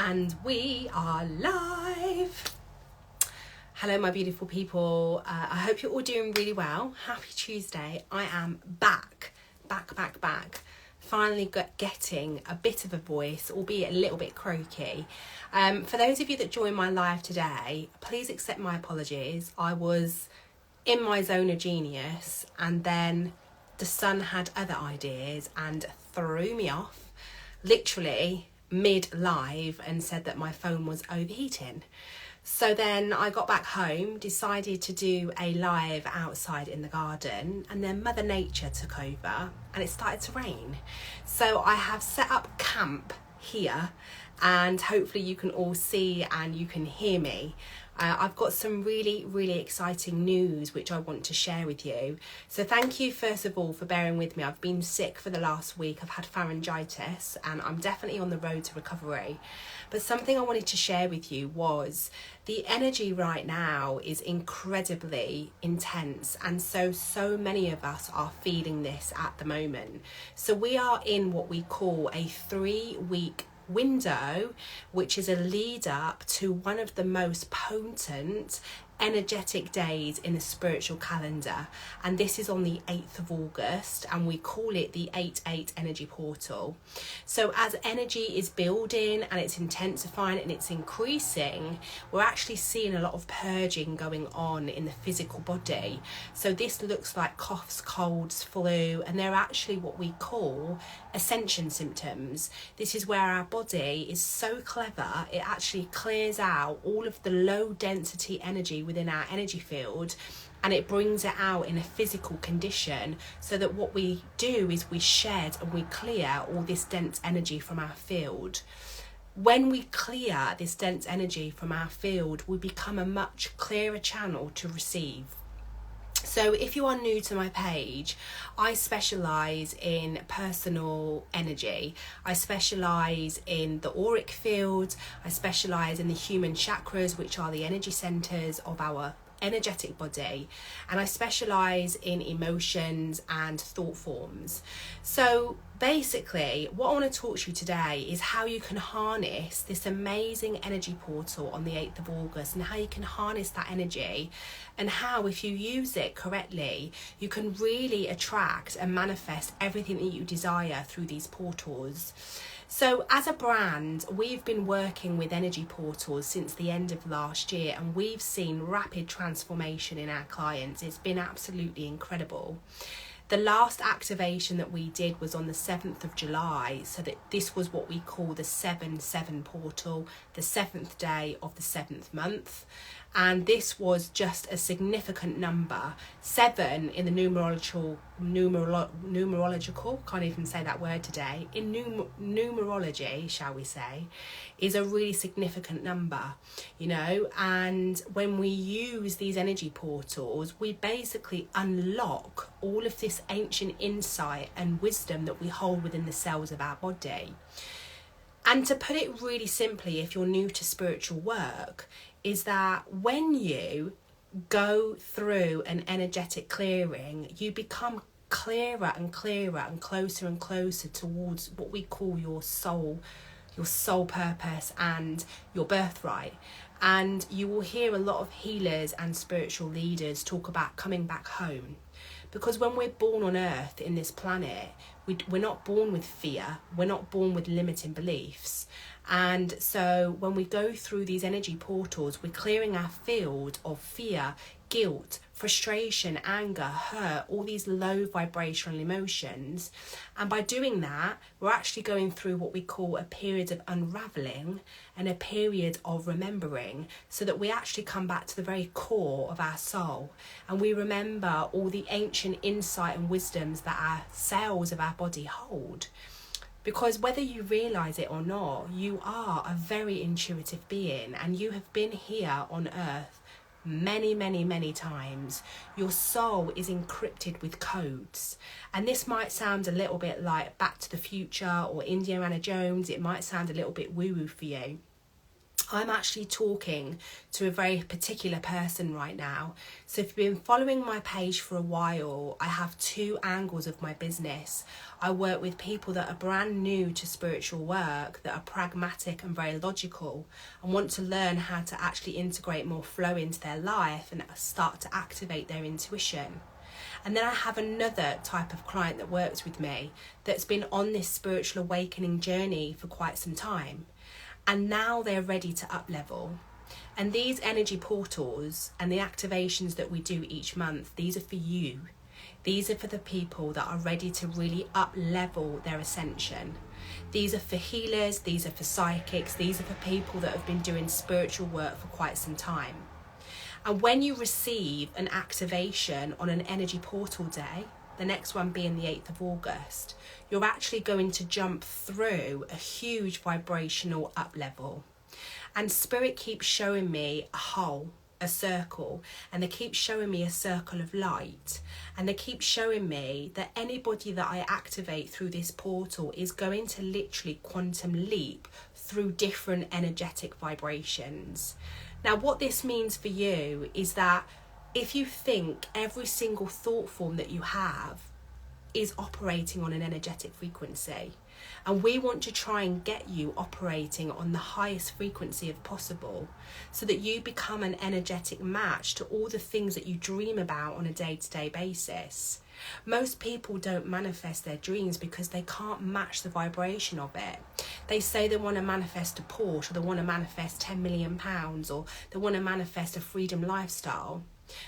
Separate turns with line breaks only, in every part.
And we are live. Hello, my beautiful people. I hope you're all doing really well. Happy Tuesday. I am back. Finally getting a bit of a voice, albeit a little bit croaky. For those of you that joined my live today, please accept my apologies. I was in my zone of genius, and then the sun had other ideas and threw me off, literally mid-live, and said that my phone was overheating. So then I got back home, decided to do a live outside in the garden, and then Mother Nature took over and it started to rain. So I have set up camp here, and hopefully you can all see and you can hear me. I've got some really exciting news which I want to share with you. So thank you first of all for bearing with me. I've been sick for the last week. I've had pharyngitis and I'm definitely on the road to recovery. But something I wanted to share with you was the energy right now is incredibly intense, and so many of us are feeling this at the moment. So we are in what we call a 3-week window, which is a lead up to one of the most potent energetic days in the spiritual calendar, and this is on the 8th of August, and we call it the 8/8 energy portal. So as energy is building and it's intensifying and it's increasing, we're actually seeing a lot of purging going on in the physical body. So this looks like coughs, colds, flu, and they're actually what we call Ascension Symptoms. This is where our body is so clever, it actually clears out all of the low density energy within our energy field, and it brings it out in a physical condition, so that what we do is we shed and we clear all this dense energy from our field. When we clear this dense energy from our field, we become a much clearer channel to receive. So if you are new to my page, I specialise in personal energy. I specialise in the auric field. I specialise in the human chakras, which are the energy centres of our energetic body, and I specialise in emotions and thought forms. So basically what I want to talk to you today is how you can harness this amazing energy portal on the 8th of August, and how you can harness that energy, and how, if you use it correctly, you can really attract and manifest everything that you desire through these portals. So as a brand, we've been working with energy portals since the end of last year, and we've seen rapid transformation in our clients. It's been absolutely incredible. The last activation that we did was on the 7th of July, so that this was what we call the 7/7 portal, the 7th day of the 7th month. And this was just a significant number. 7 in the numerological, can't even say that word today, in numerology, shall we say, is a really significant number, you know. And when we use these energy portals, we basically unlock all of this ancient insight and wisdom that we hold within the cells of our body. And to put it really simply, if you're new to spiritual work, is that when you go through an energetic clearing, you become clearer and clearer and closer towards what we call your soul purpose and your birthright. And you will hear a lot of healers and spiritual leaders talk about coming back home. Because when we're born on earth in this planet, we're not born with fear, we're not born with limiting beliefs. And so when we go through these energy portals, we're clearing our field of fear, guilt, frustration, anger, hurt, all these low vibrational emotions. And by doing that, we're actually going through what we call a period of unraveling and a period of remembering, so that we actually come back to the very core of our soul, and we remember all the ancient insight and wisdoms that our cells of our body hold. Because whether you realise it or not, you are a very intuitive being, and you have been here on earth many times. Your soul is encrypted with codes, and this might sound a little bit like Back to the Future or Indiana Jones. It might sound a little bit woo-woo for you, I'm actually talking to a very particular person right now. So if you've been following my page for a while, I have two angles of my business. I work with people that are brand new to spiritual work, that are pragmatic and very logical, and want to learn how to actually integrate more flow into their life and start to activate their intuition. And then I have another type of client that works with me that's been on this spiritual awakening journey for quite some time. And now they're ready to up level. And these energy portals and the activations that we do each month, these are for you. These are for the people that are ready to really up level their ascension. These are for healers, these are for psychics, these are for people that have been doing spiritual work for quite some time. And when you receive an activation on an energy portal day, the next one being the 8th of August, you're actually going to jump through a huge vibrational up level. And Spirit keeps showing me a hole, a circle, and they keep showing me a circle of light. And they keep showing me that anybody that I activate through this portal is going to literally quantum leap through different energetic vibrations. Now, what this means for you is that if you think every single thought form that you have is operating on an energetic frequency, and we want to try and get you operating on the highest frequency of possible so that you become an energetic match to all the things that you dream about on a day-to-day basis. Most people don't manifest their dreams because they can't match the vibration of it. They say they want to manifest a Porsche, or they want to manifest £10 million, or they want to manifest a freedom lifestyle.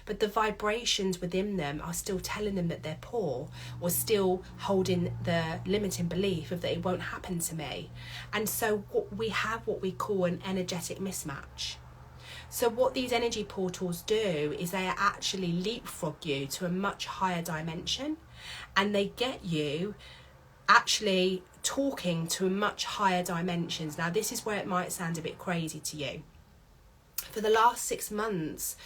But the vibrations within them are still telling them that they're poor, or still holding the limiting belief of that it won't happen to me. And so we have what we call an energetic mismatch. So what these energy portals do is they actually leapfrog you to a much higher dimension, and they get you actually talking to much higher dimensions. Now, this is where it might sound a bit crazy to you. For the last 6 months,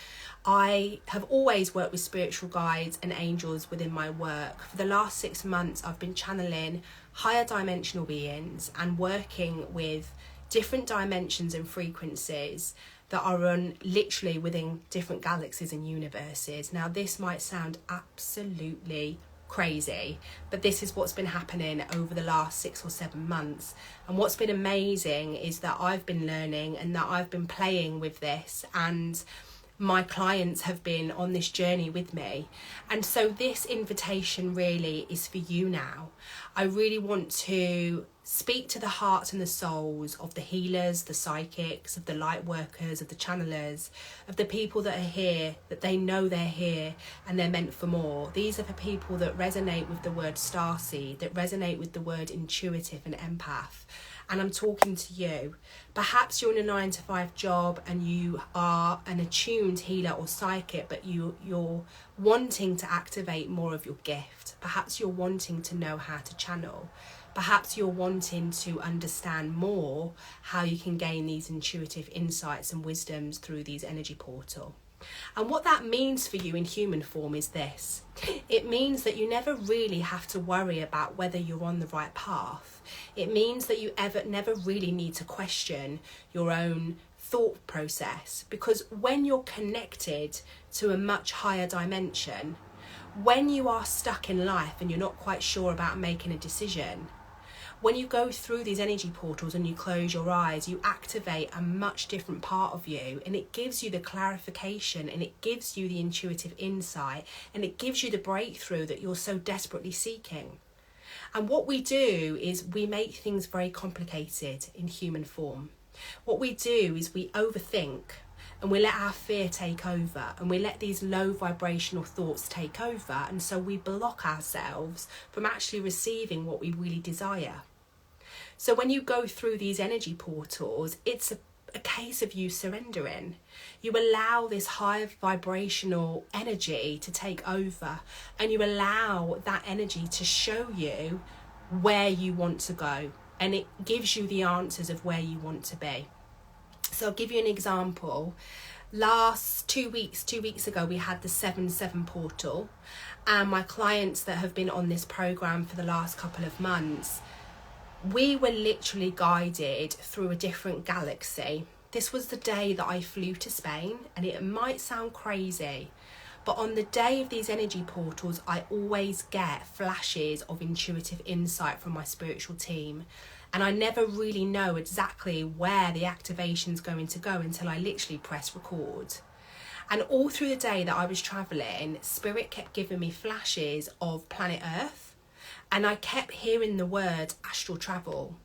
I have always worked with spiritual guides and angels within my work. For the last 6 months, I've been channeling higher dimensional beings and working with different dimensions and frequencies that are on literally within different galaxies and universes. Now, this might sound absolutely crazy, but this is what's been happening over the last 6 or 7 months. And what's been amazing is that I've been learning and that I've been playing with this, and my clients have been on this journey with me. And so this invitation really is for you now. I really want to speak to the hearts and the souls of the healers, the psychics, of the light workers, of the channelers, of the people that are here, that they know they're here and they're meant for more. These are for people that resonate with the word starseed, that resonate with the word intuitive and empath. And I'm talking to you. Perhaps you're in a 9-to-5 job and you are an attuned healer or psychic, but you're wanting to activate more of your gift. Perhaps you're wanting to know how to channel. Perhaps you're wanting to understand more how you can gain these intuitive insights and wisdoms through these energy portal. And what that means for you in human form is this. It means that you never really have to worry about whether you're on the right path. It means that you never really need to question your own thought process, because when you're connected to a much higher dimension, when you are stuck in life and you're not quite sure about making a decision, when you go through these energy portals and you close your eyes, you activate a much different part of you, and it gives you the clarification, and it gives you the intuitive insight, and it gives you the breakthrough that you're so desperately seeking. And what we do is we make things very complicated in human form. What we do is we overthink, and we let our fear take over, and we let these low vibrational thoughts take over, and so we block ourselves from actually receiving what we really desire. So when you go through these energy portals, it's a case of you surrendering. You allow this high vibrational energy to take over, and you allow that energy to show you where you want to go, and it gives you the answers of where you want to be. So I'll give you an example. Last 2 weeks ago, we had the 7/7 portal, and my clients that have been on this program for the last couple of months, we were literally guided through a different galaxy. This was the day that I flew to Spain, and it might sound crazy, but on the day of these energy portals, I always get flashes of intuitive insight from my spiritual team. And I never really know exactly where the activation's going to go until I literally press record. And all through the day that I was travelling, Spirit kept giving me flashes of planet Earth. And I kept hearing the word astral travel.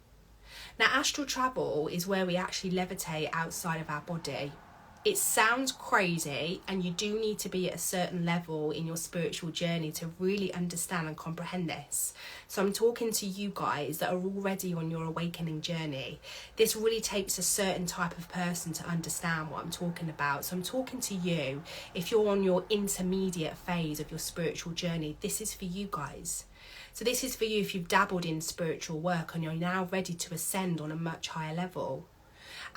Now, astral travel is where we actually levitate outside of our body. It sounds crazy, and you do need to be at a certain level in your spiritual journey to really understand and comprehend this. So I'm talking to you guys that are already on your awakening journey. This really takes a certain type of person to understand what I'm talking about. So I'm talking to you, if you're on your intermediate phase of your spiritual journey, this is for you guys. So this is for you if you've dabbled in spiritual work and you're now ready to ascend on a much higher level.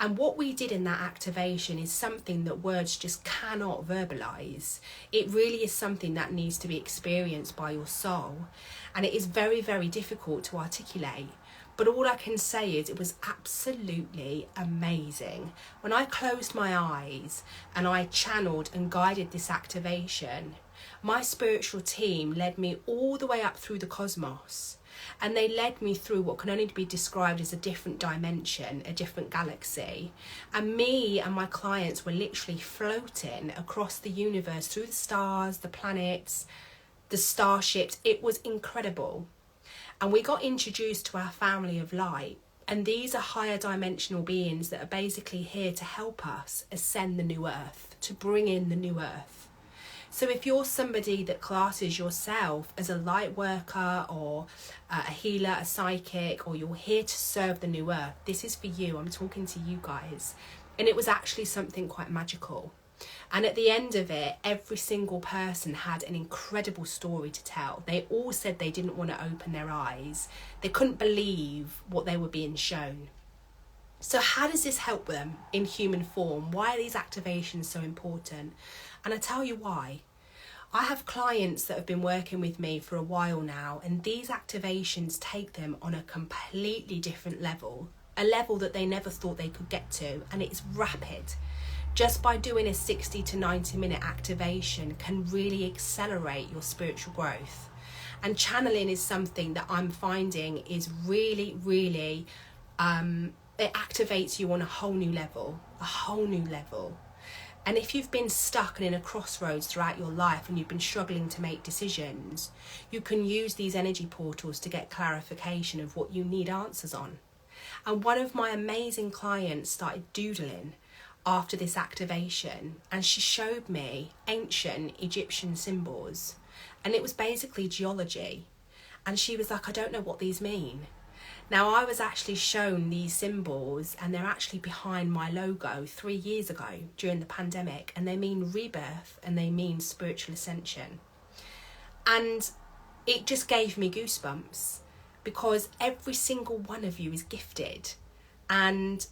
And what we did in that activation is something that words just cannot verbalize. It really is something that needs to be experienced by your soul. And it is very, very difficult to articulate. But all I can say is it was absolutely amazing. When I closed my eyes and I channeled and guided this activation, my spiritual team led me all the way up through the cosmos. And they led me through what can only be described as a different dimension, a different galaxy. And me and my clients were literally floating across the universe, through the stars, the planets, the starships. It was incredible. And we got introduced to our family of light. And these are higher dimensional beings that are basically here to help us ascend the new earth, to bring in the new earth. So if you're somebody that classes yourself as a light worker or a healer, a psychic, or you're here to serve the new earth, this is for you. I'm talking to you guys. And it was actually something quite magical. And at the end of it, every single person had an incredible story to tell. They all said they didn't want to open their eyes. They couldn't believe what they were being shown. So how does this help them in human form? Why are these activations so important? And I tell you why. I have clients that have been working with me for a while now, and these activations take them on a completely different level, a level that they never thought they could get to, and it's rapid. Just by doing a 60 to 90 minute activation can really accelerate your spiritual growth. And channeling is something that I'm finding is really, really, it activates you on a whole new level. And if you've been stuck and in a crossroads throughout your life and you've been struggling to make decisions, you can use these energy portals to get clarification of what you need answers on. And one of my amazing clients started doodling after this activation, and she showed me ancient Egyptian symbols, and it was basically geology. And she was like, I don't know what these mean. Now, I was actually shown these symbols, and they're actually behind my logo 3 years ago during the pandemic, and they mean rebirth and they mean spiritual ascension. And it just gave me goosebumps, because every single one of you is gifted. And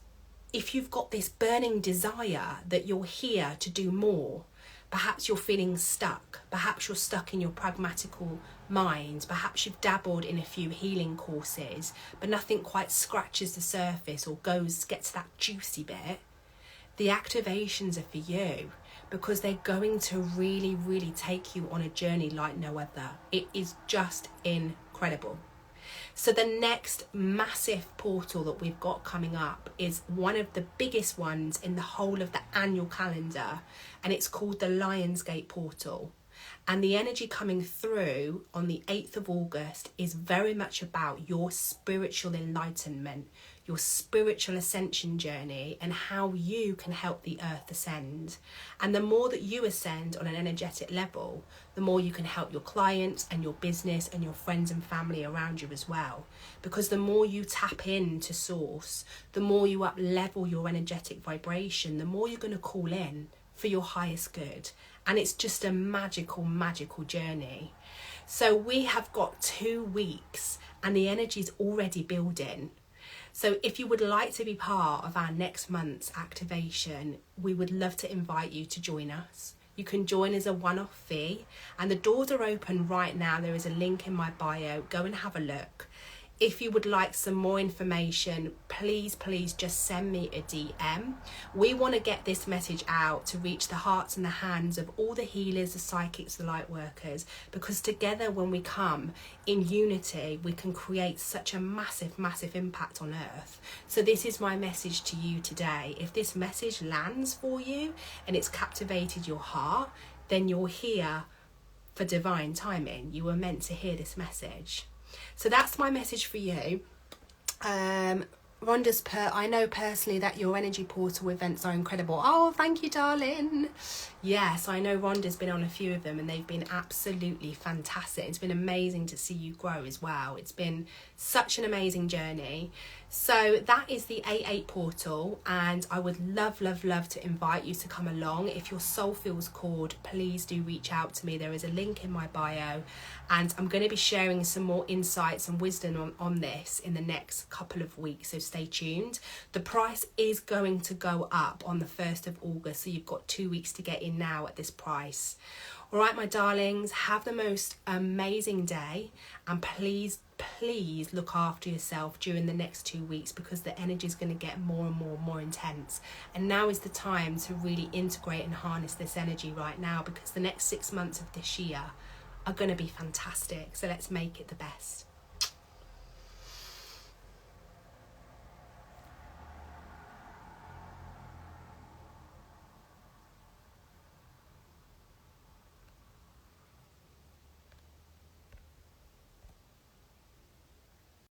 if you've got this burning desire that you're here to do more, perhaps you're feeling stuck, perhaps you're stuck in your pragmatical mind, perhaps you've dabbled in a few healing courses, but nothing quite scratches the surface or gets that juicy bit, the activations are for you, because they're going to really, really take you on a journey like no other. It is just incredible. So the next massive portal that we've got coming up is one of the biggest ones in the whole of the annual calendar, and it's called the Lionsgate portal. And the energy coming through on the 8th of August is very much about your spiritual enlightenment, your spiritual ascension journey, and how you can help the earth ascend. And the more that you ascend on an energetic level, the more you can help your clients and your business and your friends and family around you as well. Because the more you tap into source, the more you up level your energetic vibration, the more you're going to call in for your highest good. And it's just a magical, magical journey. So we have got 2 weeks and the energy's already building. So if you would like to be part of our next month's activation, we would love to invite you to join us. You can join as a one-off fee, and the doors are open right now. There is a link in my bio. Go and have a look. If you would like some more information, please just send me a DM. We want to get this message out to reach the hearts and the hands of all the healers, the psychics, the light workers, because together, when we come in unity, we can create such a massive impact on earth. So this is my message to you today. If this message lands for you and it's captivated your heart, then you're here for divine timing. You were meant to hear this message. So that's my message for you. Rhonda's I know personally that your energy portal events are incredible. Oh, thank you, darling. Yes, I know Rhonda's been on a few of them and they've been absolutely fantastic. It's been amazing to see you grow as well. It's been such an amazing journey. So that is the 8/8 portal, and I would love to invite you to come along. If your soul feels called, please do reach out to me. There is a link in my bio, and I'm going to be sharing some more insights and wisdom on this in the next couple of weeks, so stay tuned. The price is going to go up on the 1st of August, so you've got 2 weeks to get in now at this price. All right, my darlings, have the most amazing day, and please look after yourself during the next 2 weeks, because the energy is going to get more and more intense, and now is the time to really integrate and harness this energy right now, because the next 6 months of this year are going to be fantastic. So let's make it the best.